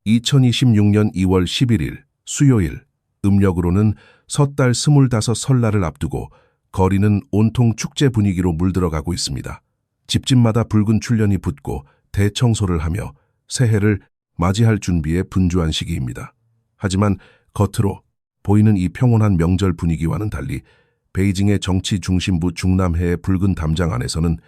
2026년 2월 11일 수요일, 음력으로는 섣달 25 설날을 앞두고 거리는 온통 축제 분위기로 물들어가고 있습니다. 집집마다 붉은 출연이 붙고 대청소를 하며 새해를 맞이할 준비에 분주한 시기입니다. 하지만 겉으로 보이는 이 평온한 명절 분위기와는 달리 베이징의 정치 중심부 중남해의 붉은 담장 안에서는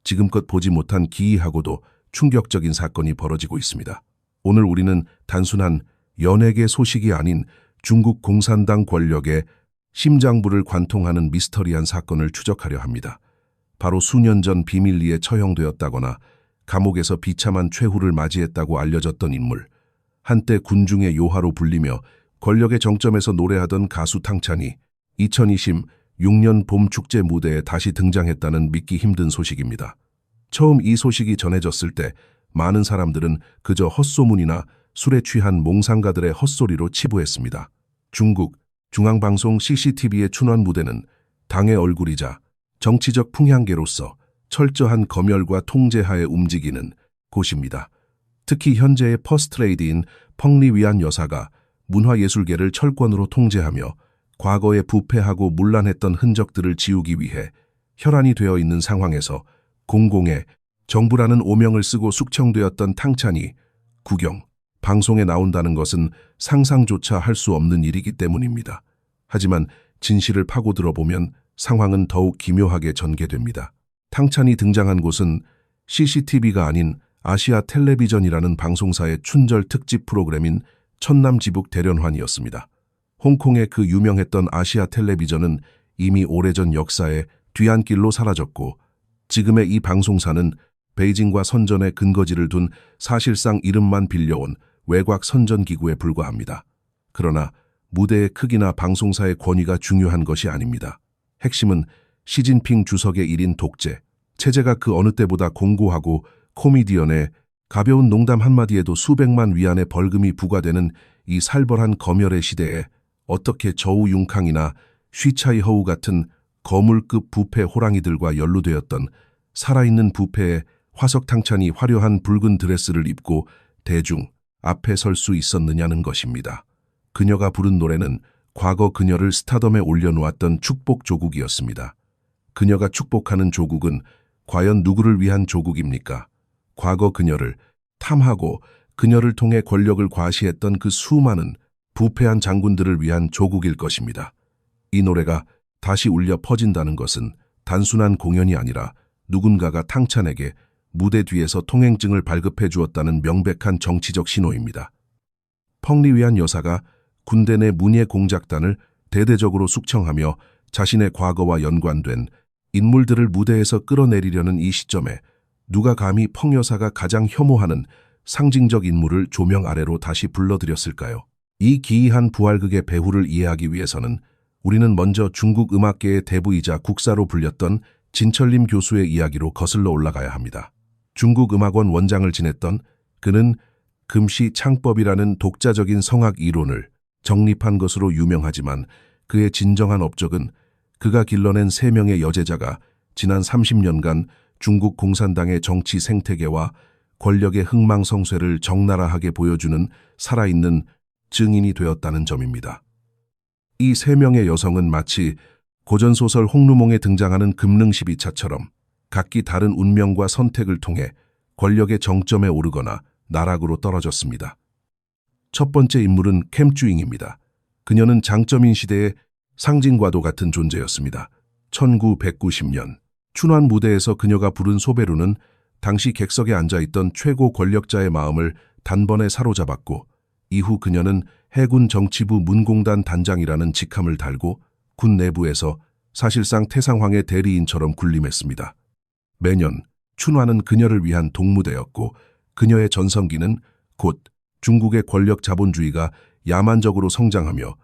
지금껏 보지 못한 기이하고도 충격적인 사건이 벌어지고 있습니다. 오늘 우리는 단순한 연예계 소식이 아닌 중국 공산당 권력의 심장부를 관통하는 미스터리한 사건을 추적하려 합니다. 바로 수년 전 비밀리에 처형되었다거나 감옥에서 비참한 최후를 맞이했다고 알려졌던 인물, 한때 군중의 요하로 불리며 권력의 정점에서 노래하던 가수 탕찬이 2026년 봄 축제 무대에 다시 등장했다는 믿기 힘든 소식입니다. 처음 이 소식이 전해졌을 때 많은 사람들은 그저 헛소문이나 술에 취한 몽상가들의 헛소리로 치부했습니다. 중국 중앙방송 CCTV의 춘원 무대는 당의 얼굴이자 정치적 풍향계로서 철저한 검열과 통제하에 움직이는 곳입니다. 특히 현재의 퍼스트레이디인 펑리 위안 여사가 문화예술계를 철권으로 통제하며 과거에 부패하고 문란했던 흔적들을 지우기 위해 혈안이 되어 있는 상황에서 공공의 정부라는 오명을 쓰고 숙청되었던 탕찬이 구경, 방송에 나온다는 것은 상상조차 할 수 없는 일이기 때문입니다. 하지만 진실을 파고들어 보면 상황은 더욱 기묘하게 전개됩니다. 탕찬이 등장한 곳은 CCTV가 아닌 아시아 텔레비전이라는 방송사의 춘절 특집 프로그램인 천남지북 대련환이었습니다. 홍콩의 그 유명했던 아시아 텔레비전은 이미 오래전 역사의 뒤안길로 사라졌고 지금의 이 방송사는 베이징과 선전에 근거지를 둔 사실상 이름만 빌려온 외곽 선전기구에 불과합니다. 그러나 무대의 크기나 방송사의 권위가 중요한 것이 아닙니다. 핵심은 시진핑 주석의 일인 독재, 체제가 그 어느 때보다 공고하고 코미디언의 가벼운 농담 한마디에도 수백만 위안의 벌금이 부과되는 이 살벌한 검열의 시대에 어떻게 저우융캉이나 쉬차이허우 같은 거물급 부패 호랑이들과 연루되었던 살아있는 부패의 화석탕찬이 화려한 붉은 드레스를 입고 대중 앞에 설 수 있었느냐는 것입니다. 그녀가 부른 노래는 과거 그녀를 스타덤에 올려놓았던 축복 조국이었습니다. 그녀가 축복하는 조국은 과연 누구를 위한 조국입니까? 과거 그녀를 탐하고 그녀를 통해 권력을 과시했던 그 수많은 부패한 장군들을 위한 조국일 것입니다. 이 노래가 다시 울려 퍼진다는 것은 단순한 공연이 아니라 누군가가 탕찬에게 무대 뒤에서 통행증을 발급해 주었다는 명백한 정치적 신호입니다. 펑리 위안 여사가 군대 내 문예 공작단을 대대적으로 숙청하며 자신의 과거와 연관된 인물들을 무대에서 끌어내리려는 이 시점에 누가 감히 펑 여사가 가장 혐오하는 상징적 인물을 조명 아래로 다시 불러들였을까요? 이 기이한 부활극의 배후를 이해하기 위해서는 우리는 먼저 중국 음악계의 대부이자 국사로 불렸던 진철림 교수의 이야기로 거슬러 올라가야 합니다. 중국 음악원 원장을 지냈던 그는 금시 창법이라는 독자적인 성악 이론을 정립한 것으로 유명하지만 그의 진정한 업적은 그가 길러낸 3명의 여제자가 지난 30년간 중국 공산당의 정치 생태계와 권력의 흥망성쇠를 적나라하게 보여주는 살아있는 증인이 되었다는 점입니다. 이 3명의 여성은 마치 고전소설 홍루몽에 등장하는 금능십이차처럼 각기 다른 운명과 선택을 통해 권력의 정점에 오르거나 나락으로 떨어졌습니다. 첫 번째 인물은 캠주잉입니다. 그녀는 장쩌민 시대의 상징과도 같은 존재였습니다. 1990년 춘환 무대에서 그녀가 부른 소베루는 당시 객석에 앉아있던 최고 권력자의 마음을 단번에 사로잡았고 이후 그녀는 해군 정치부 문공단 단장이라는 직함을 달고 군 내부에서 사실상 태상황의 대리인처럼 군림했습니다. 매년 춘환은 그녀를 위한 동무대였고 그녀의 전성기는 곧 중국의 권력 자본주의가 야만적으로 성장하며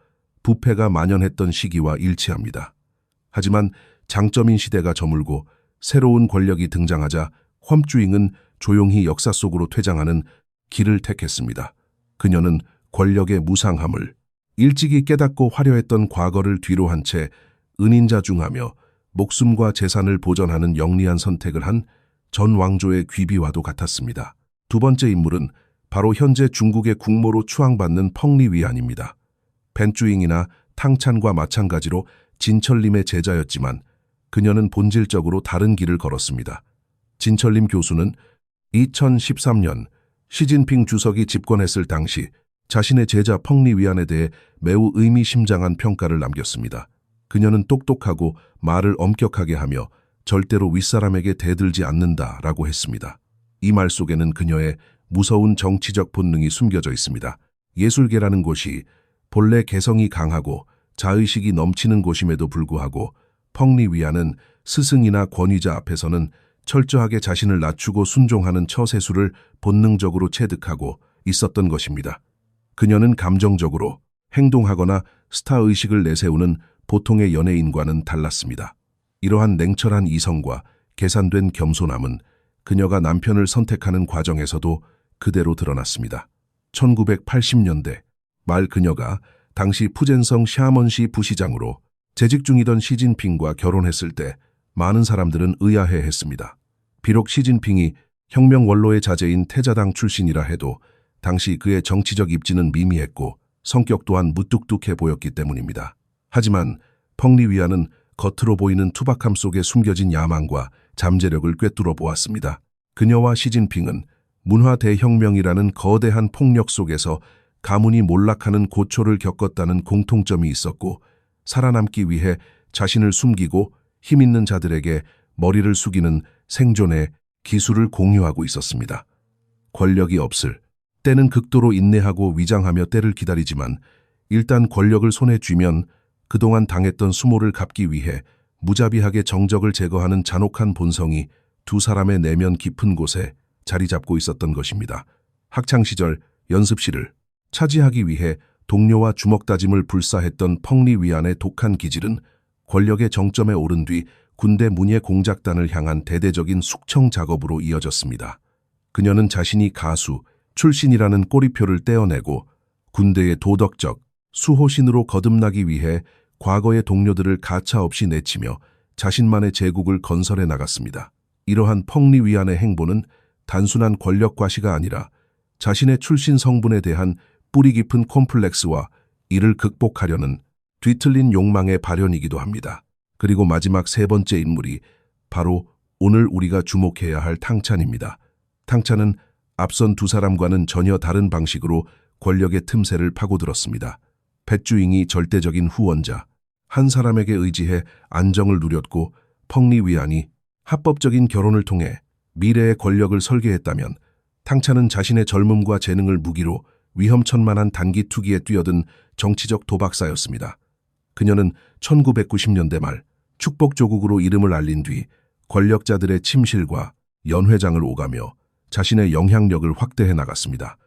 부패가 만연했던 시기와 일치합니다. 하지만 장쩌민 시대가 저물고 새로운 권력이 등장하자 험주잉은 조용히 역사 속으로 퇴장하는 길을 택했습니다. 그녀는 권력의 무상함을 일찍이 깨닫고 화려했던 과거를 뒤로 한 채 은인자중하며 목숨과 재산을 보전하는 영리한 선택을 한 전 왕조의 귀비와도 같았습니다. 두 번째 인물은 바로 현재 중국의 국모로 추앙받는 펑리위안입니다. 벤쭈잉이나 탕찬과 마찬가지로 진철림의 제자였지만 그녀는 본질적으로 다른 길을 걸었습니다. 진철림 교수는 2013년 시진핑 주석이 집권했을 당시 자신의 제자 펑리위안에 대해 매우 의미심장한 평가를 남겼습니다. 그녀는 똑똑하고 말을 엄격하게 하며 절대로 윗사람에게 대들지 않는다라고 했습니다. 이 말 속에는 그녀의 무서운 정치적 본능이 숨겨져 있습니다. 예술계라는 곳이 본래 개성이 강하고 자의식이 넘치는 곳임에도 불구하고 펑리위안은 스승이나 권위자 앞에서는 철저하게 자신을 낮추고 순종하는 처세술을 본능적으로 체득하고 있었던 것입니다. 그녀는 감정적으로 행동하거나 스타의식을 내세우는 보통의 연예인과는 달랐습니다. 이러한 냉철한 이성과 계산된 겸손함은 그녀가 남편을 선택하는 과정에서도 그대로 드러났습니다. 1980년대 말 그녀가 당시 푸젠성 샤먼시 부시장으로 재직 중이던 시진핑과 결혼했을 때 많은 사람들은 의아해했습니다. 비록 시진핑이 혁명 원로의 자제인 태자당 출신이라 해도 당시 그의 정치적 입지는 미미했고 성격 또한 무뚝뚝해 보였기 때문입니다. 하지만 펑리위안은 겉으로 보이는 투박함 속에 숨겨진 야망과 잠재력을 꿰뚫어 보았습니다. 그녀와 시진핑은 문화 대혁명이라는 거대한 폭력 속에서 가문이 몰락하는 고초를 겪었다는 공통점이 있었고 살아남기 위해 자신을 숨기고 힘있는 자들에게 머리를 숙이는 생존의 기술을 공유하고 있었습니다. 권력이 없을 때는 극도로 인내하고 위장하며 때를 기다리지만 일단 권력을 손에 쥐면 그동안 당했던 수모를 갚기 위해 무자비하게 정적을 제거하는 잔혹한 본성이 두 사람의 내면 깊은 곳에 자리 잡고 있었던 것입니다. 학창시절 연습실을 차지하기 위해 동료와 주먹다짐을 불사했던 펑리위안의 독한 기질은 권력의 정점에 오른 뒤 군대 문예 공작단을 향한 대대적인 숙청 작업으로 이어졌습니다. 그녀는 자신이 가수 출신이라는 꼬리표를 떼어내고 군대의 도덕적 수호신으로 거듭나기 위해 과거의 동료들을 가차없이 내치며 자신만의 제국을 건설해 나갔습니다. 이러한 펑리위안의 행보는 단순한 권력 과시가 아니라 자신의 출신 성분에 대한 뿌리 깊은 콤플렉스와 이를 극복하려는 뒤틀린 욕망의 발현이기도 합니다. 그리고 마지막 세 번째 인물이 바로 오늘 우리가 주목해야 할 탕찬입니다. 탕찬은 앞선 두 사람과는 전혀 다른 방식으로 권력의 틈새를 파고들었습니다. 뱃주잉이 절대적인 후원자, 한 사람에게 의지해 안정을 누렸고 펑리위안이 합법적인 결혼을 통해 미래의 권력을 설계했다면 탕찬은 자신의 젊음과 재능을 무기로 위험천만한 단기 투기에 뛰어든 정치적 도박사였습니다. 그녀는 1990년대 말 축복조국으로 이름을 알린 뒤 권력자들의 침실과 연회장을 오가며 자신의 영향력을 확대해 나갔습니다.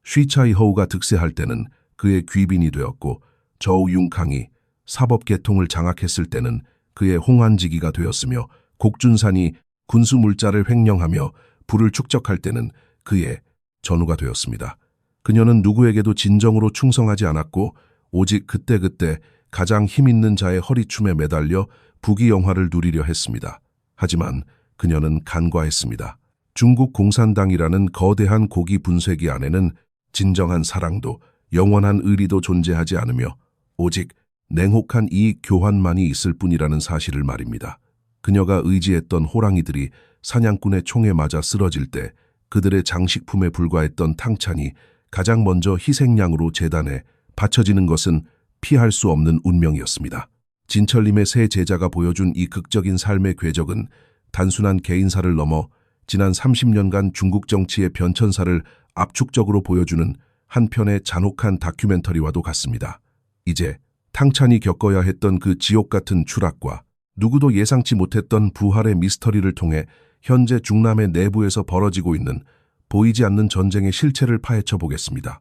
쉬차이허우가 득세할 때는 그의 귀빈이 되었고 저우융캉이 사법계통을 장악했을 때는 그의 홍안지기가 되었으며 곡준산이 군수물자를 횡령하며 부를 축적할 때는 그의 전우가 되었습니다. 그녀는 누구에게도 진정으로 충성하지 않았고 오직 그때그때 가장 힘있는 자의 허리춤에 매달려 부귀영화를 누리려 했습니다. 하지만 그녀는 간과했습니다. 중국 공산당이라는 거대한 고기 분쇄기 안에는 진정한 사랑도 영원한 의리도 존재하지 않으며 오직 냉혹한 이익 교환만이 있을 뿐이라는 사실을 말입니다. 그녀가 의지했던 호랑이들이 사냥꾼의 총에 맞아 쓰러질 때 그들의 장식품에 불과했던 탕찬이 가장 먼저 희생양으로 제단에 바쳐지는 것은 피할 수 없는 운명이었습니다. 진철림의 세 제자가 보여준 이 극적인 삶의 궤적은 단순한 개인사를 넘어 지난 30년간 중국 정치의 변천사를 압축적으로 보여주는 한 편의 잔혹한 다큐멘터리와도 같습니다. 이제 탕찬이 겪어야 했던 그 지옥 같은 추락과 누구도 예상치 못했던 부활의 미스터리를 통해 현재 중남의 내부에서 벌어지고 있는 보이지 않는 전쟁의 실체를 파헤쳐 보겠습니다.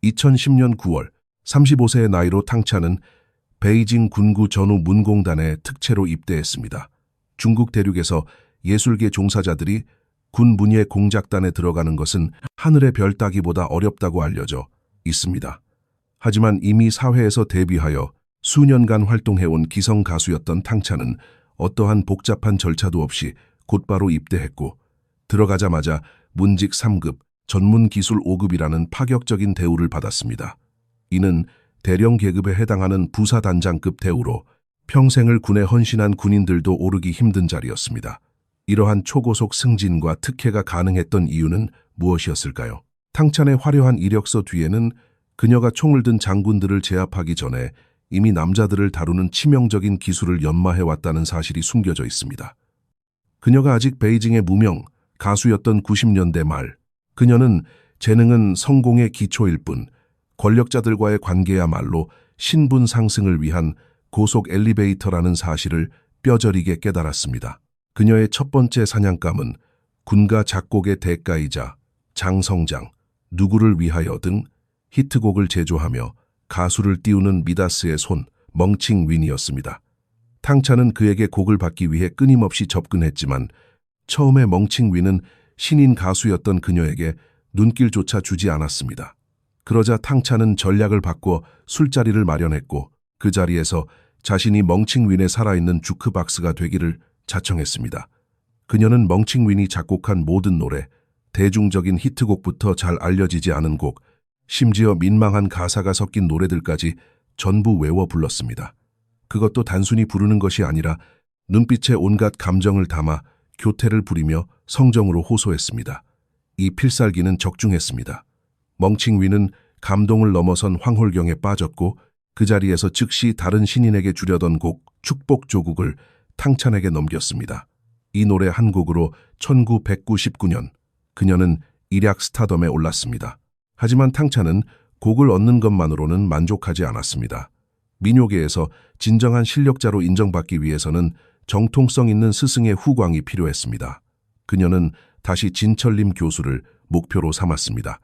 2010년 9월 35세의 나이로 탕찬은 베이징 군구 전후 문공단에 특채로 입대했습니다. 중국 대륙에서 예술계 종사자들이 군 문예 공작단에 들어가는 것은 하늘의 별 따기보다 어렵다고 알려져 있습니다. 하지만 이미 사회에서 데뷔하여 수년간 활동해온 기성 가수였던 탕찬은 어떠한 복잡한 절차도 없이 곧바로 입대했고 들어가자마자 문직 3급 전문 기술 5급이라는 파격적인 대우를 받았습니다. 이는 대령 계급에 해당하는 부사단장급 대우로 평생을 군에 헌신한 군인들도 오르기 힘든 자리였습니다. 이러한 초고속 승진과 특혜가 가능했던 이유는 무엇이었을까요? 탕찬의 화려한 이력서 뒤에는 그녀가 총을 든 장군들을 제압하기 전에 이미 남자들을 다루는 치명적인 기술을 연마해왔다는 사실이 숨겨져 있습니다. 그녀가 아직 베이징의 무명 가수였던 90년대 말, 그녀는 재능은 성공의 기초일 뿐 권력자들과의 관계야말로 신분 상승을 위한 고속 엘리베이터라는 사실을 뼈저리게 깨달았습니다. 그녀의 첫 번째 사냥감은 군가 작곡의 대가이자 장성장, 누구를 위하여 등 히트곡을 제조하며 가수를 띄우는 미다스의 손, 멍칭윈이었습니다. 탕찬은 그에게 곡을 받기 위해 끊임없이 접근했지만 처음에 멍칭윈은 신인 가수였던 그녀에게 눈길조차 주지 않았습니다. 그러자 탕찬은 전략을 바꿔 술자리를 마련했고 그 자리에서 자신이 멍칭윈의 살아있는 주크박스가 되기를 자청했습니다. 그녀는 멍칭윈이 작곡한 모든 노래, 대중적인 히트곡부터 잘 알려지지 않은 곡, 심지어 민망한 가사가 섞인 노래들까지 전부 외워 불렀습니다. 그것도 단순히 부르는 것이 아니라 눈빛에 온갖 감정을 담아 교태를 부리며 성정으로 호소했습니다. 이 필살기는 적중했습니다. 멍칭윈은 감동을 넘어선 황홀경에 빠졌고 그 자리에서 즉시 다른 신인에게 주려던 곡 축복조국을 탕찬에게 넘겼습니다. 이 노래 한 곡으로 1999년 그녀는 일약 스타덤에 올랐습니다. 하지만 탕찬은 곡을 얻는 것만으로는 만족하지 않았습니다. 민요계에서 진정한 실력자로 인정받기 위해서는 정통성 있는 스승의 후광이 필요했습니다. 그녀는 다시 진철림 교수를 목표로 삼았습니다.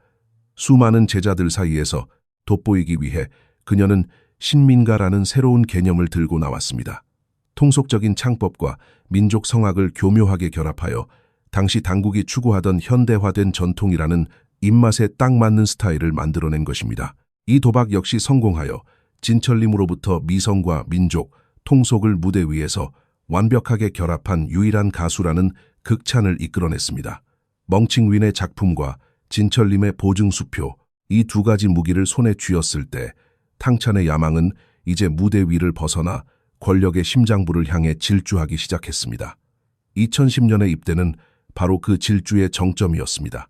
수많은 제자들 사이에서 돋보이기 위해 그녀는 신민가라는 새로운 개념을 들고 나왔습니다. 통속적인 창법과 민족 성악을 교묘하게 결합하여 당시 당국이 추구하던 현대화된 전통이라는 입맛에 딱 맞는 스타일을 만들어낸 것입니다. 이 도박 역시 성공하여 진철림으로부터 미성과 민족, 통속을 무대 위에서 완벽하게 결합한 유일한 가수라는 극찬을 이끌어냈습니다. 멍칭윈의 작품과 진철림의 보증수표, 이 두 가지 무기를 손에 쥐었을 때 탕찬의 야망은 이제 무대 위를 벗어나 권력의 심장부를 향해 질주하기 시작했습니다. 2010년의 입대는 바로 그 질주의 정점이었습니다.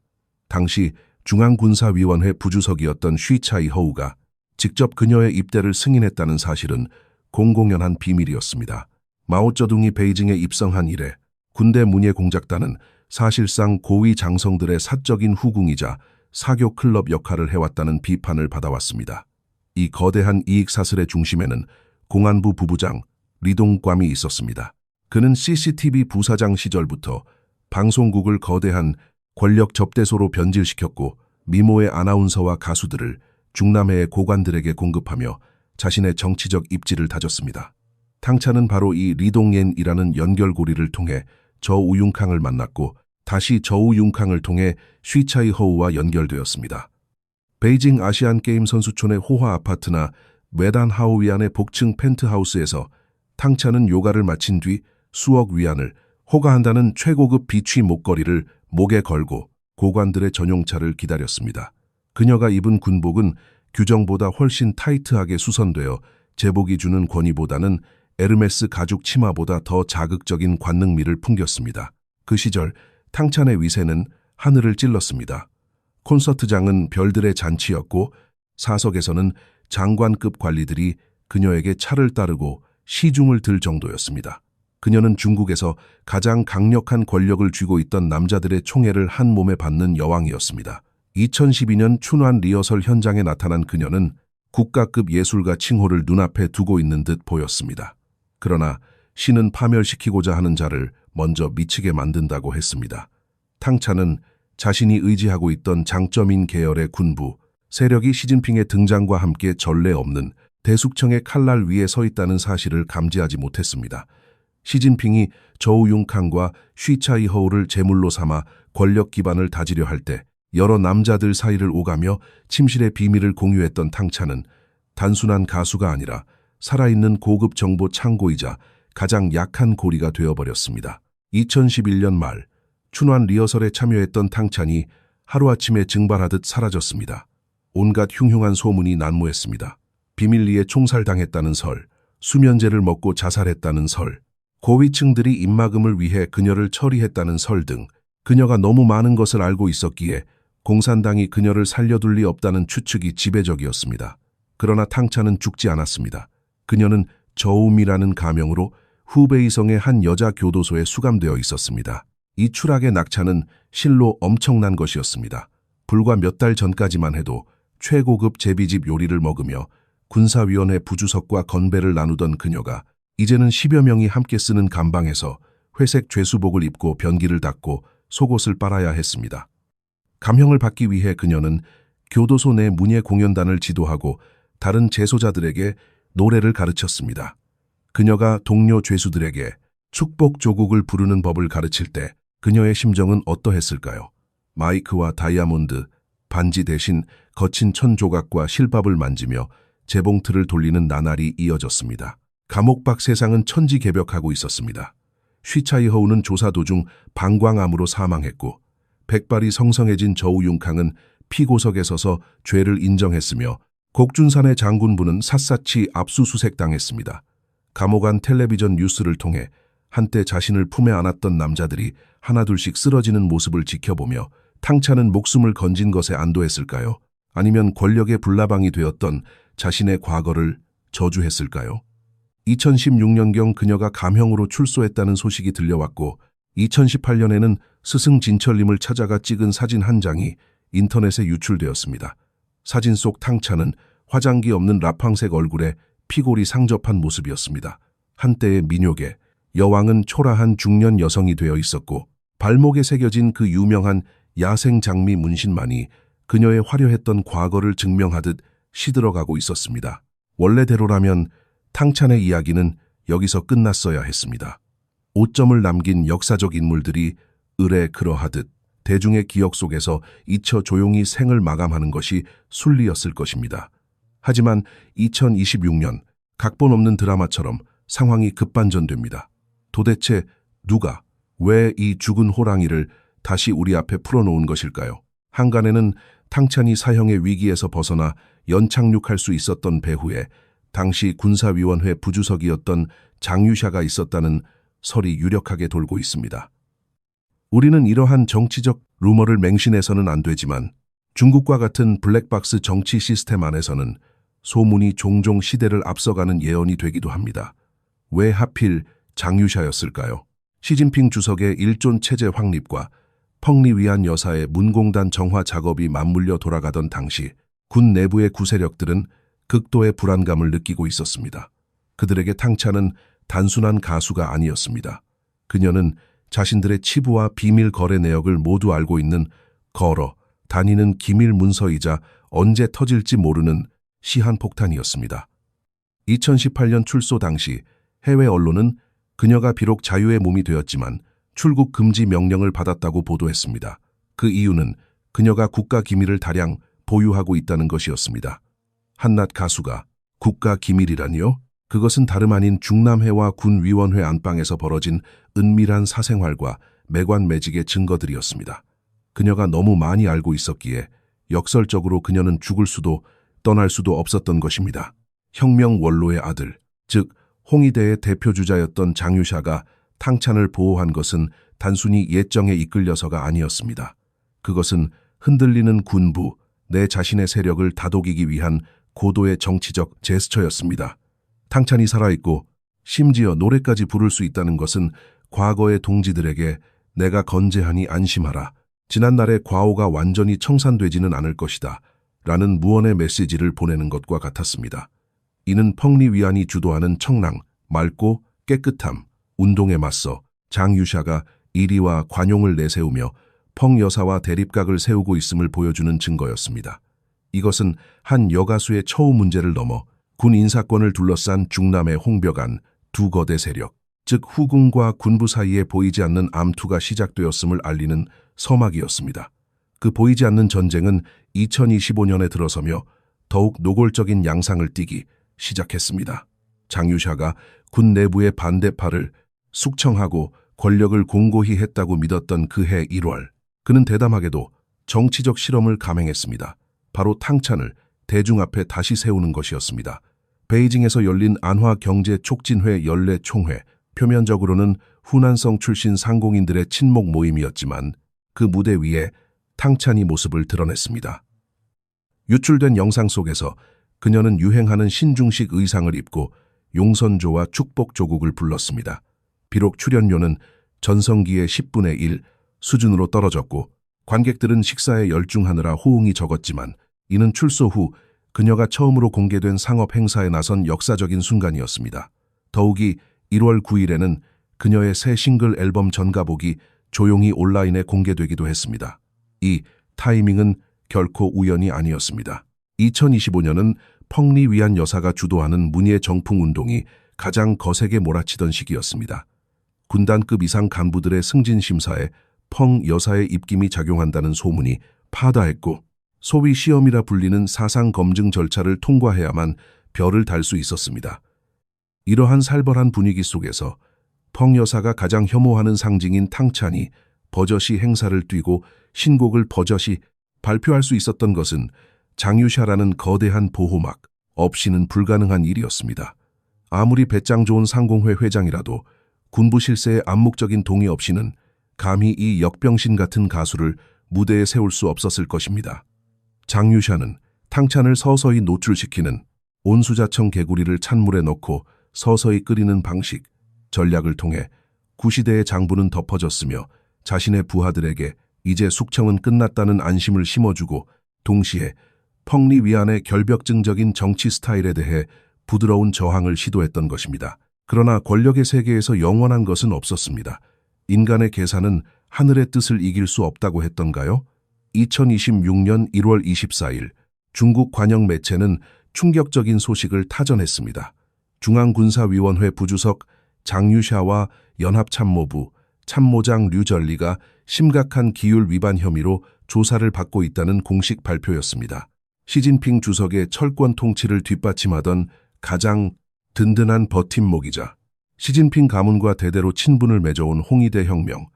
당시 중앙군사위원회 부주석이었던 쉬차이 허우가 직접 그녀의 입대를 승인했다는 사실은 공공연한 비밀이었습니다. 마오쩌둥이 베이징에 입성한 이래 군대 문예공작단은 사실상 고위 장성들의 사적인 후궁이자 사교 클럽 역할을 해왔다는 비판을 받아왔습니다. 이 거대한 이익사슬의 중심에는 공안부 부부장 리동꽌이 있었습니다. 그는 CCTV 부사장 시절부터 방송국을 거대한 권력 접대소로 변질시켰고 미모의 아나운서와 가수들을 중남해의 고관들에게 공급하며 자신의 정치적 입지를 다졌습니다. 탕찬은 바로 이 리동옌이라는 연결고리를 통해 저우융캉을 만났고 다시 저우융캉을 통해 쉬차이 허우와 연결되었습니다. 베이징 아시안게임 선수촌의 호화 아파트나 메단 하오위안의 복층 펜트하우스에서 탕찬은 요가를 마친 뒤 수억 위안을 호가한다는 최고급 비취 목걸이를 목에 걸고 고관들의 전용차를 기다렸습니다. 그녀가 입은 군복은 규정보다 훨씬 타이트하게 수선되어 제복이 주는 권위보다는 에르메스 가죽 치마보다 더 자극적인 관능미를 풍겼습니다. 그 시절 탕찬의 위세는 하늘을 찔렀습니다. 콘서트장은 별들의 잔치였고 사석에서는 장관급 관리들이 그녀에게 차를 따르고 시중을 들 정도였습니다. 그녀는 중국에서 가장 강력한 권력을 쥐고 있던 남자들의 총애를 한 몸에 받는 여왕이었습니다. 2012년 춘환 리허설 현장에 나타난 그녀는 국가급 예술가 칭호를 눈앞에 두고 있는 듯 보였습니다. 그러나 신은 파멸시키고자 하는 자를 먼저 미치게 만든다고 했습니다. 탕찬은 자신이 의지하고 있던 장점인 계열의 군부, 세력이 시진핑의 등장과 함께 전례 없는 대숙청의 칼날 위에 서 있다는 사실을 감지하지 못했습니다. 시진핑이 저우융캉과 쉬차이 허우를 제물로 삼아 권력 기반을 다지려 할 때 여러 남자들 사이를 오가며 침실의 비밀을 공유했던 탕찬은 단순한 가수가 아니라 살아있는 고급 정보 창고이자 가장 약한 고리가 되어버렸습니다. 2011년 말 춘환 리허설에 참여했던 탕찬이 하루아침에 증발하듯 사라졌습니다. 온갖 흉흉한 소문이 난무했습니다. 비밀리에 총살당했다는 설, 수면제를 먹고 자살했다는 설, 고위층들이 입막음을 위해 그녀를 처리했다는 설 등 그녀가 너무 많은 것을 알고 있었기에 공산당이 그녀를 살려둘 리 없다는 추측이 지배적이었습니다. 그러나 탕차는 죽지 않았습니다. 그녀는 저음이라는 가명으로 후베이성의 한 여자 교도소에 수감되어 있었습니다. 이 추락의 낙차는 실로 엄청난 것이었습니다. 불과 몇 달 전까지만 해도 최고급 제비집 요리를 먹으며 군사위원회 부주석과 건배를 나누던 그녀가 이제는 10여 명이 함께 쓰는 감방에서 회색 죄수복을 입고 변기를 닦고 속옷을 빨아야 했습니다. 감형을 받기 위해 그녀는 교도소 내 문예 공연단을 지도하고 다른 재소자들에게 노래를 가르쳤습니다. 그녀가 동료 죄수들에게 축복 조국을 부르는 법을 가르칠 때 그녀의 심정은 어떠했을까요? 마이크와 다이아몬드, 반지 대신 거친 천 조각과 실밥을 만지며 재봉틀을 돌리는 나날이 이어졌습니다. 감옥 밖 세상은 천지개벽하고 있었습니다. 쉬차이허우는 조사 도중 방광암으로 사망했고 백발이 성성해진 저우융캉은 피고석에 서서 죄를 인정했으며 곡준산의 장군부는 샅샅이 압수수색당했습니다. 감옥 안 텔레비전 뉴스를 통해 한때 자신을 품에 안았던 남자들이 하나둘씩 쓰러지는 모습을 지켜보며 탕차는 목숨을 건진 것에 안도했을까요? 아니면 권력의 불나방이 되었던 자신의 과거를 저주했을까요? 2016년경 그녀가 감형으로 출소했다는 소식이 들려왔고 2018년에는 스승 진철님을 찾아가 찍은 사진 한 장이 인터넷에 유출되었습니다. 사진 속 탕차는 화장기 없는 라팡색 얼굴에 피골이 상접한 모습이었습니다. 한때의 민요계, 여왕은 초라한 중년 여성이 되어 있었고 발목에 새겨진 그 유명한 야생 장미 문신만이 그녀의 화려했던 과거를 증명하듯 시들어가고 있었습니다. 원래대로라면 탕찬의 이야기는 여기서 끝났어야 했습니다. 오점을 남긴 역사적 인물들이 을에 그러하듯 대중의 기억 속에서 잊혀 조용히 생을 마감하는 것이 순리였을 것입니다. 하지만 2026년 각본 없는 드라마처럼 상황이 급반전됩니다. 도대체 누가, 왜 이 죽은 호랑이를 다시 우리 앞에 풀어놓은 것일까요? 한간에는 탕찬이 사형의 위기에서 벗어나 연착륙할 수 있었던 배후에 당시 군사위원회 부주석이었던 장유샤가 있었다는 설이 유력하게 돌고 있습니다. 우리는 이러한 정치적 루머를 맹신해서는 안 되지만 중국과 같은 블랙박스 정치 시스템 안에서는 소문이 종종 시대를 앞서가는 예언이 되기도 합니다. 왜 하필 장유샤였을까요? 시진핑 주석의 일존 체제 확립과 펑리 위안 여사의 문공단 정화 작업이 맞물려 돌아가던 당시 군 내부의 구세력들은 극도의 불안감을 느끼고 있었습니다. 그들에게 탕차는 단순한 가수가 아니었습니다. 그녀는 자신들의 치부와 비밀 거래 내역을 모두 알고 있는 걸어 다니는 기밀 문서이자 언제 터질지 모르는 시한폭탄이었습니다. 2018년 출소 당시 해외 언론은 그녀가 비록 자유의 몸이 되었지만 출국 금지 명령을 받았다고 보도했습니다. 그 이유는 그녀가 국가 기밀을 다량 보유하고 있다는 것이었습니다. 한낱 가수가 국가 기밀이라니요? 그것은 다름 아닌 중남해와 군위원회 안방에서 벌어진 은밀한 사생활과 매관매직의 증거들이었습니다. 그녀가 너무 많이 알고 있었기에 역설적으로 그녀는 죽을 수도 떠날 수도 없었던 것입니다. 혁명 원로의 아들, 즉 홍위대의 대표주자였던 장유샤가 탕찬을 보호한 것은 단순히 예정에 이끌려서가 아니었습니다. 그것은 흔들리는 군부, 내 자신의 세력을 다독이기 위한 고도의 정치적 제스처였습니다. 탕찬이 살아있고 심지어 노래까지 부를 수 있다는 것은 과거의 동지들에게 내가 건재하니 안심하라. 지난날의 과오가 완전히 청산되지는 않을 것이다. 라는 무언의 메시지를 보내는 것과 같았습니다. 이는 펑리 위안이 주도하는 청랑, 맑고 깨끗함, 운동에 맞서 장유샤가 이리와 관용을 내세우며 펑 여사와 대립각을 세우고 있음을 보여주는 증거였습니다. 이것은 한 여가수의 처우 문제를 넘어 군 인사권을 둘러싼 중남의 홍벽안 두 거대 세력, 즉 후군과 군부 사이에 보이지 않는 암투가 시작되었음을 알리는 서막이었습니다. 그 보이지 않는 전쟁은 2025년에 들어서며 더욱 노골적인 양상을 띠기 시작했습니다. 장유샤가 군 내부의 반대파를 숙청하고 권력을 공고히 했다고 믿었던 그해 1월, 그는 대담하게도 정치적 실험을 감행했습니다. 바로 탕찬을 대중 앞에 다시 세우는 것이었습니다. 베이징에서 열린 안화경제촉진회 연례 총회, 표면적으로는 후난성 출신 상공인들의 친목 모임이었지만 그 무대 위에 탕찬이 모습을 드러냈습니다. 유출된 영상 속에서 그녀는 유행하는 신중식 의상을 입고 용선조와 축복조국을 불렀습니다. 비록 출연료는 전성기의 10분의 1 수준으로 떨어졌고 관객들은 식사에 열중하느라 호응이 적었지만 이는 출소 후 그녀가 처음으로 공개된 상업 행사에 나선 역사적인 순간이었습니다. 더욱이 1월 9일에는 그녀의 새 싱글 앨범 전가곡이 조용히 온라인에 공개되기도 했습니다. 이 타이밍은 결코 우연이 아니었습니다. 2025년은 펑리 위안 여사가 주도하는 문예 정풍 운동이 가장 거세게 몰아치던 시기였습니다. 군단급 이상 간부들의 승진 심사에 펑 여사의 입김이 작용한다는 소문이 파다했고 소위 시험이라 불리는 사상 검증 절차를 통과해야만 별을 달 수 있었습니다. 이러한 살벌한 분위기 속에서 펑 여사가 가장 혐오하는 상징인 탕찬이 버젓이 행사를 뛰고 신곡을 버젓이 발표할 수 있었던 것은 장유샤라는 거대한 보호막 없이는 불가능한 일이었습니다. 아무리 배짱 좋은 상공회 회장이라도 군부 실세의 암묵적인 동의 없이는 감히 이 역병신 같은 가수를 무대에 세울 수 없었을 것입니다. 장유샤는 탕찬을 서서히 노출시키는 온수자청 개구리를 찬물에 넣고 서서히 끓이는 방식, 전략을 통해 구시대의 장부는 덮어졌으며 자신의 부하들에게 이제 숙청은 끝났다는 안심을 심어주고 동시에 펑리 위안의 결벽증적인 정치 스타일에 대해 부드러운 저항을 시도했던 것입니다. 그러나 권력의 세계에서 영원한 것은 없었습니다. 인간의 계산은 하늘의 뜻을 이길 수 없다고 했던가요? 2026년 1월 24일 중국 관영 매체는 충격적인 소식을 타전했습니다. 중앙군사위원회 부주석 장유샤와 연합참모부 참모장 류전리가 심각한 기율 위반 혐의로 조사를 받고 있다는 공식 발표였습니다. 시진핑 주석의 철권 통치를 뒷받침하던 가장 든든한 버팀목이자 시진핑 가문과 대대로 친분을 맺어온 홍위대 혁명,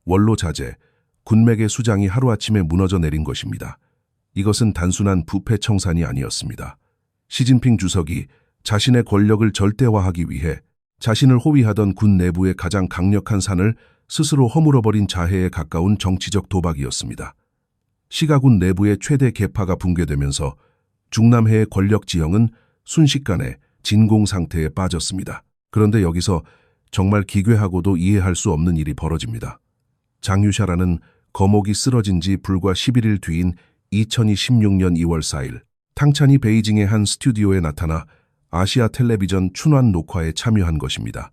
원로 자제, 군맥의 수장이 하루아침에 무너져 내린 것입니다. 이것은 단순한 부패 청산이 아니었습니다. 시진핑 주석이 자신의 권력을 절대화하기 위해 자신을 호위하던 군 내부의 가장 강력한 산을 스스로 허물어버린 자해에 가까운 정치적 도박이었습니다. 시가군 내부의 최대 계파가 붕괴되면서 중남해의 권력 지형은 순식간에 진공 상태에 빠졌습니다. 그런데 여기서 정말 기괴하고도 이해할 수 없는 일이 벌어집니다. 장유샤라는 거목이 쓰러진 지 불과 11일 뒤인 2026년 2월 4일 탕찬이 베이징의 한 스튜디오에 나타나 아시아 텔레비전 춘환 녹화에 참여한 것입니다.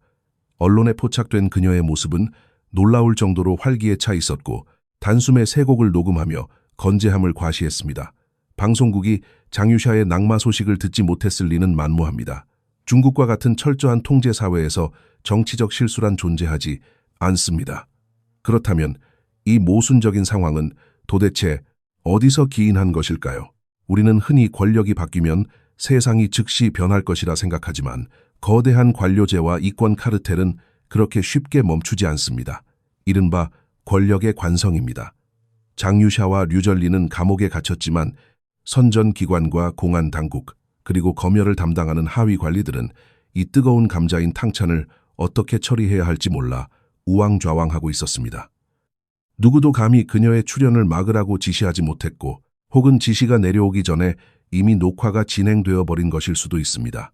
언론에 포착된 그녀의 모습은 놀라울 정도로 활기에 차 있었고 단숨에 세 곡을 녹음하며 건재함을 과시했습니다. 방송국이 장유샤의 낙마 소식을 듣지 못했을 리는 만무합니다. 중국과 같은 철저한 통제 사회에서 정치적 실수란 존재하지 않습니다. 그렇다면 이 모순적인 상황은 도대체 어디서 기인한 것일까요? 우리는 흔히 권력이 바뀌면 세상이 즉시 변할 것이라 생각하지만 거대한 관료제와 이권 카르텔은 그렇게 쉽게 멈추지 않습니다. 이른바 권력의 관성입니다. 장유샤와 류전리는 감옥에 갇혔지만 선전기관과 공안당국 그리고 검열을 담당하는 하위 관리들은 이 뜨거운 감자인 탕찬을 어떻게 처리해야 할지 몰라 우왕좌왕하고 있었습니다. 누구도 감히 그녀의 출연을 막으라고 지시하지 못했고 혹은 지시가 내려오기 전에 이미 녹화가 진행되어 버린 것일 수도 있습니다.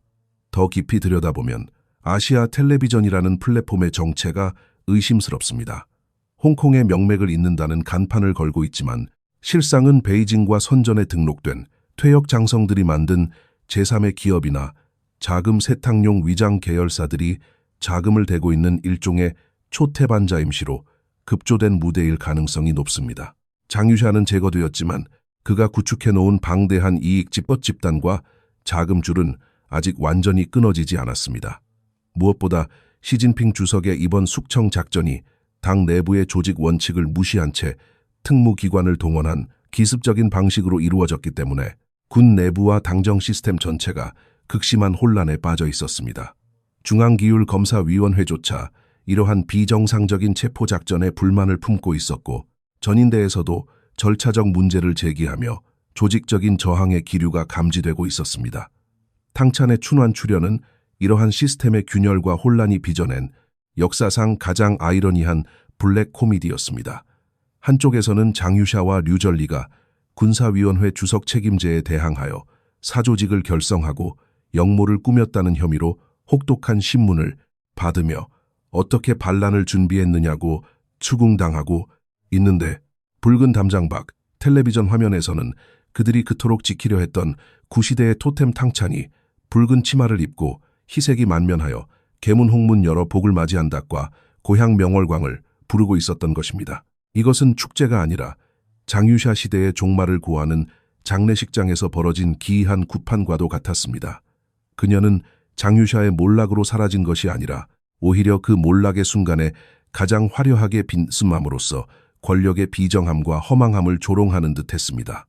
더 깊이 들여다보면 아시아 텔레비전이라는 플랫폼의 정체가 의심스럽습니다. 홍콩의 명맥을 잇는다는 간판을 걸고 있지만 실상은 베이징과 선전에 등록된 퇴역 장성들이 만든 제3의 기업이나 자금 세탁용 위장 계열사들이 자금을 대고 있는 일종의 초태반자 임시로 급조된 무대일 가능성이 높습니다. 장유샤는 제거되었지만 그가 구축해놓은 방대한 이익 집법 집단과 자금줄은 아직 완전히 끊어지지 않았습니다. 무엇보다 시진핑 주석의 이번 숙청 작전이 당 내부의 조직 원칙을 무시한 채 특무기관을 동원한 기습적인 방식으로 이루어졌기 때문에 군 내부와 당정 시스템 전체가 극심한 혼란에 빠져 있었습니다. 중앙기율검사위원회조차 이러한 비정상적인 체포작전에 불만을 품고 있었고 전인대에서도 절차적 문제를 제기하며 조직적인 저항의 기류가 감지되고 있었습니다. 탕찬의 춘환 출현은 이러한 시스템의 균열과 혼란이 빚어낸 역사상 가장 아이러니한 블랙 코미디였습니다. 한쪽에서는 장유샤와 류절리가 군사위원회 주석 책임제에 대항하여 사조직을 결성하고 역모를 꾸몄다는 혐의로 혹독한 신문을 받으며 어떻게 반란을 준비했느냐고 추궁당하고 있는데, 붉은 담장 밖 텔레비전 화면에서는 그들이 그토록 지키려 했던 구시대의 토템 탕찬이 붉은 치마를 입고 희색이 만면하여 계문 홍문 열어 복을 맞이한다과 고향 명월광을 부르고 있었던 것입니다. 이것은 축제가 아니라 장유샤 시대의 종말을 고하는 장례식장에서 벌어진 기이한 구판과도 같았습니다. 그녀는 장유샤의 몰락으로 사라진 것이 아니라 오히려 그 몰락의 순간에 가장 화려하게 빈슴함으로써 권력의 비정함과 허망함을 조롱하는 듯했습니다.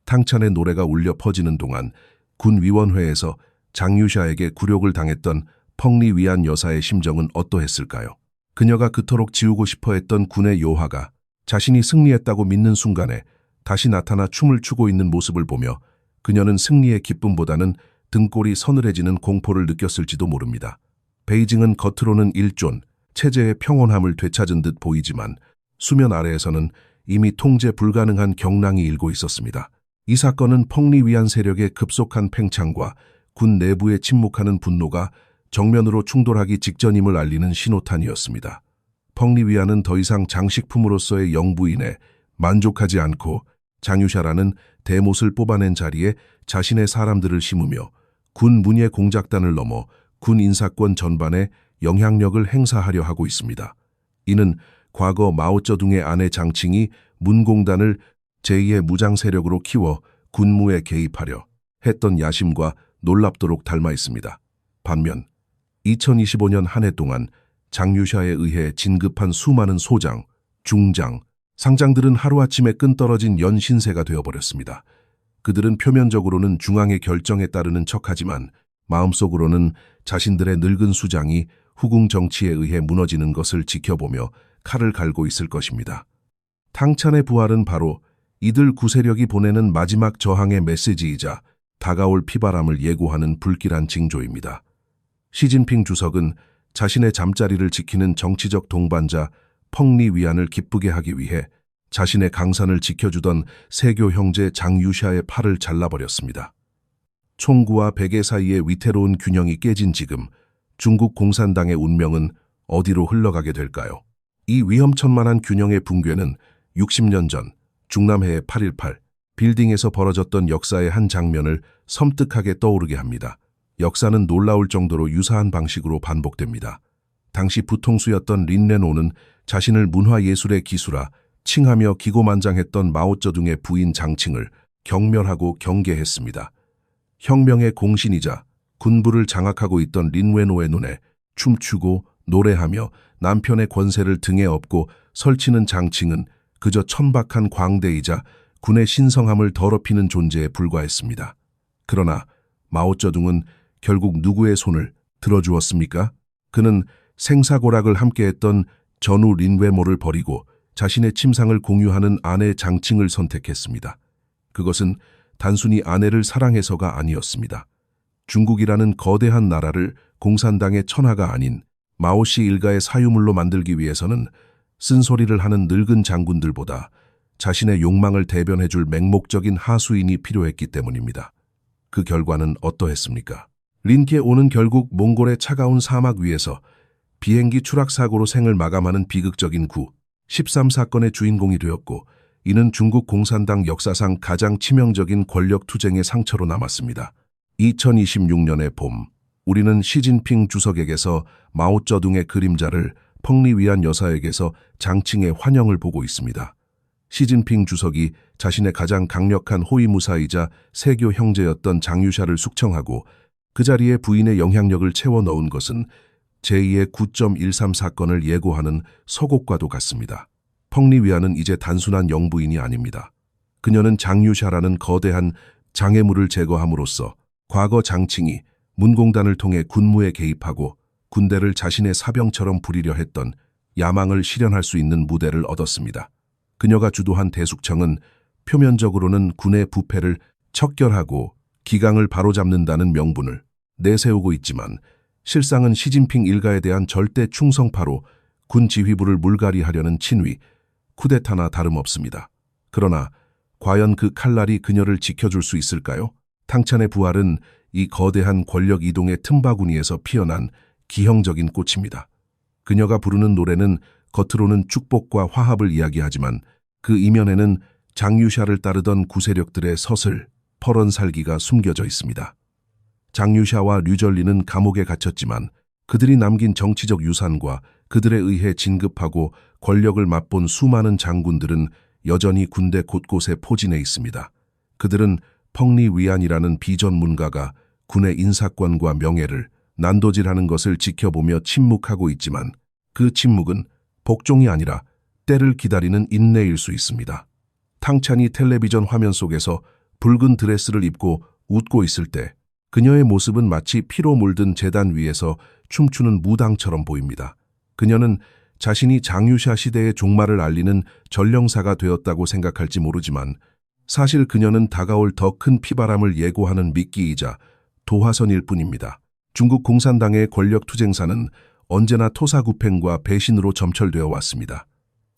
탕찬의 노래가 울려 퍼지는 동안 군위원회에서 장유샤에게 굴욕을 당했던 펑리 위안 여사의 심정은 어떠했을까요? 그녀가 그토록 지우고 싶어 했던 군의 요하가 자신이 승리했다고 믿는 순간에 다시 나타나 춤을 추고 있는 모습을 보며 그녀는 승리의 기쁨보다는 등골이 서늘해지는 공포를 느꼈을지도 모릅니다. 베이징은 겉으로는 일존, 체제의 평온함을 되찾은 듯 보이지만 수면 아래에서는 이미 통제 불가능한 경랑이 일고 있었습니다. 이 사건은 펑리 위안 세력의 급속한 팽창과 군 내부에 침묵하는 분노가 정면으로 충돌하기 직전임을 알리는 신호탄이었습니다. 펑리 위안은 더 이상 장식품으로서의 영부인에 만족하지 않고 장유샤라는 대못을 뽑아낸 자리에 자신의 사람들을 심으며 군 문예 공작단을 넘어 군 인사권 전반에 영향력을 행사하려 하고 있습니다. 이는 과거 마오쩌둥의 아내 장칭이 문공단을 제2의 무장 세력으로 키워 군무에 개입하려 했던 야심과 놀랍도록 닮아 있습니다. 반면 2025년 한 해 동안 장유샤에 의해 진급한 수많은 소장, 중장, 상장들은 하루아침에 끈떨어진 연신세가 되어버렸습니다. 그들은 표면적으로는 중앙의 결정에 따르는 척하지만 마음속으로는 자신들의 늙은 수장이 후궁 정치에 의해 무너지는 것을 지켜보며 칼을 갈고 있을 것입니다. 탕찬의 부활은 바로 이들 구세력이 보내는 마지막 저항의 메시지이자 다가올 피바람을 예고하는 불길한 징조입니다. 시진핑 주석은 자신의 잠자리를 지키는 정치적 동반자 펑리 위안을 기쁘게 하기 위해 자신의 강산을 지켜주던 세교 형제 장유샤의 팔을 잘라버렸습니다. 총구와 백의 사이의 위태로운 균형이 깨진 지금 중국 공산당의 운명은 어디로 흘러가게 될까요? 이 위험천만한 균형의 붕괴는 60년 전 중남해의 8.18 빌딩에서 벌어졌던 역사의 한 장면을 섬뜩하게 떠오르게 합니다. 역사는 놀라울 정도로 유사한 방식으로 반복됩니다. 당시 부통수였던 린레노는 자신을 문화예술의 기수라 칭하며 기고만장했던 마오쩌둥의 부인 장칭을 경멸하고 경계했습니다. 혁명의 공신이자 군부를 장악하고 있던 린웨노의 눈에 춤추고 노래하며 남편의 권세를 등에 업고 설치는 장칭은 그저 천박한 광대이자 군의 신성함을 더럽히는 존재에 불과했습니다. 그러나 마오쩌둥은 결국 누구의 손을 들어주었습니까? 그는 생사고락을 함께했던 전우 린웨모를 버리고 자신의 침상을 공유하는 아내 장칭을 선택했습니다. 그것은 단순히 아내를 사랑해서가 아니었습니다. 중국이라는 거대한 나라를 공산당의 천하가 아닌 마오씨 일가의 사유물로 만들기 위해서는 쓴소리를 하는 늙은 장군들보다 자신의 욕망을 대변해줄 맹목적인 하수인이 필요했기 때문입니다. 그 결과는 어떠했습니까? 린케오는 결국 몽골의 차가운 사막 위에서 비행기 추락사고로 생을 마감하는 비극적인 9.13 사건의 주인공이 되었고, 이는 중국 공산당 역사상 가장 치명적인 권력 투쟁의 상처로 남았습니다. 2026년의 봄, 우리는 시진핑 주석에게서 마오쩌둥의 그림자를 펑리 위안 여사에게서 장칭의 환영을 보고 있습니다. 시진핑 주석이 자신의 가장 강력한 호위무사이자 세교 형제였던 장유샤를 숙청하고 그 자리에 부인의 영향력을 채워 넣은 것은 제2의 9.13 사건을 예고하는 서곡과도 같습니다. 펑리 위안은 이제 단순한 영부인이 아닙니다. 그녀는 장유샤라는 거대한 장애물을 제거함으로써 과거 장칭이 문공단을 통해 군무에 개입하고 군대를 자신의 사병처럼 부리려 했던 야망을 실현할 수 있는 무대를 얻었습니다. 그녀가 주도한 대숙청은 표면적으로는 군의 부패를 척결하고 기강을 바로잡는다는 명분을 내세우고 있지만 실상은 시진핑 일가에 대한 절대 충성파로 군 지휘부를 물갈이하려는 친위, 쿠데타나 다름없습니다. 그러나 과연 그 칼날이 그녀를 지켜줄 수 있을까요? 탕찬의 부활은 이 거대한 권력 이동의 틈바구니에서 피어난 기형적인 꽃입니다. 그녀가 부르는 노래는 겉으로는 축복과 화합을 이야기하지만 그 이면에는 장유샤를 따르던 구세력들의 서슬, 퍼런 살기가 숨겨져 있습니다. 장유샤와 류전리는 감옥에 갇혔지만 그들이 남긴 정치적 유산과 그들에 의해 진급하고 권력을 맛본 수많은 장군들은 여전히 군대 곳곳에 포진해 있습니다. 그들은 펑리위안이라는 비전문가가 군의 인사권과 명예를 난도질하는 것을 지켜보며 침묵하고 있지만 그 침묵은 복종이 아니라 때를 기다리는 인내일 수 있습니다. 탕찬이 텔레비전 화면 속에서 붉은 드레스를 입고 웃고 있을 때 그녀의 모습은 마치 피로 물든 제단 위에서 춤추는 무당처럼 보입니다. 그녀는 자신이 장유샤 시대의 종말을 알리는 전령사가 되었다고 생각할지 모르지만 사실 그녀는 다가올 더 큰 피바람을 예고하는 미끼이자 도화선일 뿐입니다. 중국 공산당의 권력 투쟁사는 언제나 토사구팽과 배신으로 점철되어 왔습니다.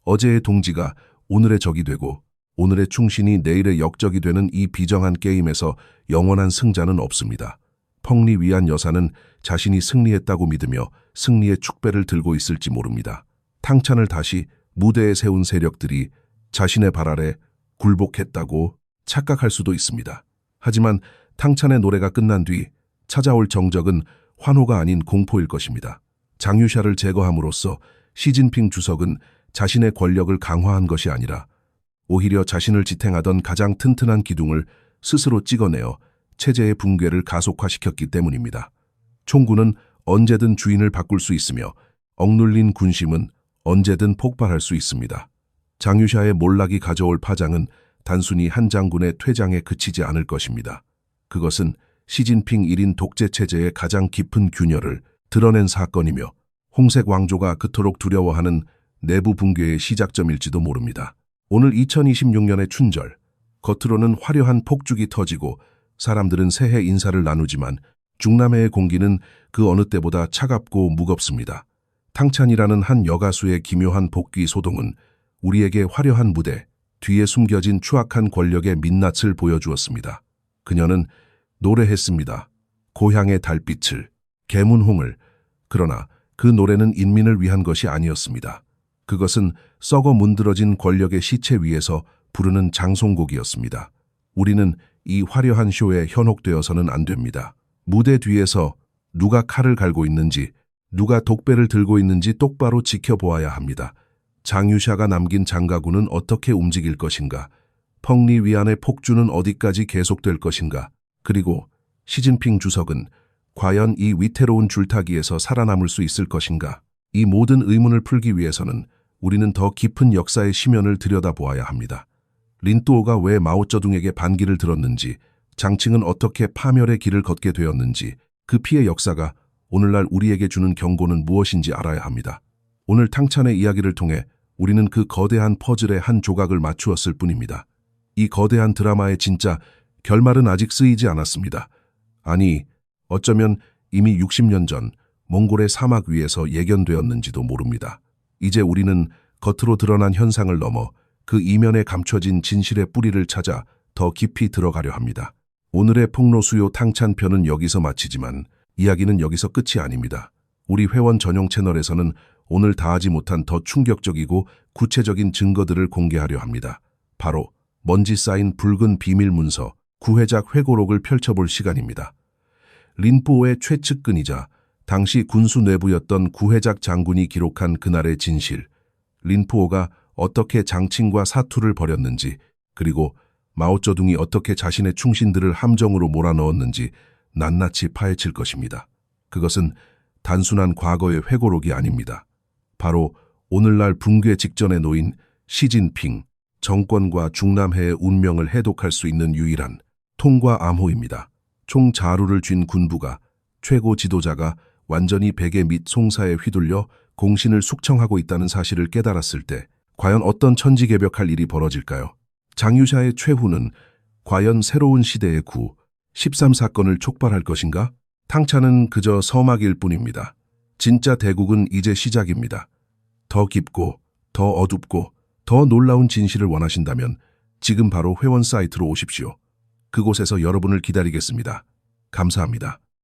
어제의 동지가 오늘의 적이 되고 오늘의 충신이 내일의 역적이 되는 이 비정한 게임에서 영원한 승자는 없습니다. 펑리위안 여사는 자신이 승리했다고 믿으며 승리의 축배를 들고 있을지 모릅니다. 탕찬을 다시 무대에 세운 세력들이 자신의 발 아래 굴복했다고 착각할 수도 있습니다. 하지만 탕찬의 노래가 끝난 뒤 찾아올 정적은 환호가 아닌 공포일 것입니다. 장유샤를 제거함으로써 시진핑 주석은 자신의 권력을 강화한 것이 아니라 오히려 자신을 지탱하던 가장 튼튼한 기둥을 스스로 찍어내어 체제의 붕괴를 가속화시켰기 때문입니다. 총군은 언제든 주인을 바꿀 수 있으며 억눌린 군심은 언제든 폭발할 수 있습니다. 장유샤의 몰락이 가져올 파장은 단순히 한 장군의 퇴장에 그치지 않을 것입니다. 그것은 시진핑 1인 독재 체제의 가장 깊은 균열을 드러낸 사건이며 홍색 왕조가 그토록 두려워하는 내부 붕괴의 시작점일지도 모릅니다. 오늘 2026년의 춘절, 겉으로는 화려한 폭죽이 터지고 사람들은 새해 인사를 나누지만 중남해의 공기는 그 어느 때보다 차갑고 무겁습니다. 탕찬이라는 한 여가수의 기묘한 복귀 소동은 우리에게 화려한 무대, 뒤에 숨겨진 추악한 권력의 민낯을 보여주었습니다. 그녀는 노래했습니다. 고향의 달빛을, 계문홍을. 그러나 그 노래는 인민을 위한 것이 아니었습니다. 그것은 썩어 문드러진 권력의 시체 위에서 부르는 장송곡이었습니다. 우리는 이 화려한 쇼에 현혹되어서는 안 됩니다. 무대 뒤에서 누가 칼을 갈고 있는지, 누가 독배를 들고 있는지 똑바로 지켜보아야 합니다. 장유샤가 남긴 장가구는 어떻게 움직일 것인가? 펑리위안의 폭주는 어디까지 계속될 것인가? 그리고 시진핑 주석은 과연 이 위태로운 줄타기에서 살아남을 수 있을 것인가? 이 모든 의문을 풀기 위해서는 우리는 더 깊은 역사의 심연을 들여다보아야 합니다. 린뚜오가 왜 마오쩌둥에게 반기를 들었는지, 장칭은 어떻게 파멸의 길을 걷게 되었는지, 그 피의 역사가 오늘날 우리에게 주는 경고는 무엇인지 알아야 합니다. 오늘 탕찬의 이야기를 통해 우리는 그 거대한 퍼즐의 한 조각을 맞추었을 뿐입니다. 이 거대한 드라마의 진짜 결말은 아직 쓰이지 않았습니다. 아니, 어쩌면 이미 60년 전 몽골의 사막 위에서 예견되었는지도 모릅니다. 이제 우리는 겉으로 드러난 현상을 넘어 그 이면에 감춰진 진실의 뿌리를 찾아 더 깊이 들어가려 합니다. 오늘의 폭로수요 탕찬편은 여기서 마치지만 이야기는 여기서 끝이 아닙니다. 우리 회원 전용 채널에서는 오늘 다하지 못한 더 충격적이고 구체적인 증거들을 공개하려 합니다. 바로 먼지 쌓인 붉은 비밀 문서, 구회작 회고록을 펼쳐볼 시간입니다. 린뿌오의 최측근이자 당시 군수 내부였던 구회작 장군이 기록한 그날의 진실, 린뿌오가 어떻게 장칭과 사투를 벌였는지, 그리고 마오쩌둥이 어떻게 자신의 충신들을 함정으로 몰아넣었는지 낱낱이 파헤칠 것입니다. 그것은 단순한 과거의 회고록이 아닙니다. 바로 오늘날 붕괴 직전에 놓인 시진핑, 정권과 중남해의 운명을 해독할 수 있는 유일한 통과 암호입니다. 총 자루를 쥔 군부가, 최고 지도자가 완전히 베개 및 송사에 휘둘려 공신을 숙청하고 있다는 사실을 깨달았을 때 과연 어떤 천지개벽할 일이 벌어질까요? 장유샤의 최후는 과연 새로운 시대의 구, 13사건을 촉발할 것인가? 탕차는 그저 서막일 뿐입니다. 진짜 대국은 이제 시작입니다. 더 깊고, 더 어둡고, 더 놀라운 진실을 원하신다면 지금 바로 회원 사이트로 오십시오. 그곳에서 여러분을 기다리겠습니다. 감사합니다.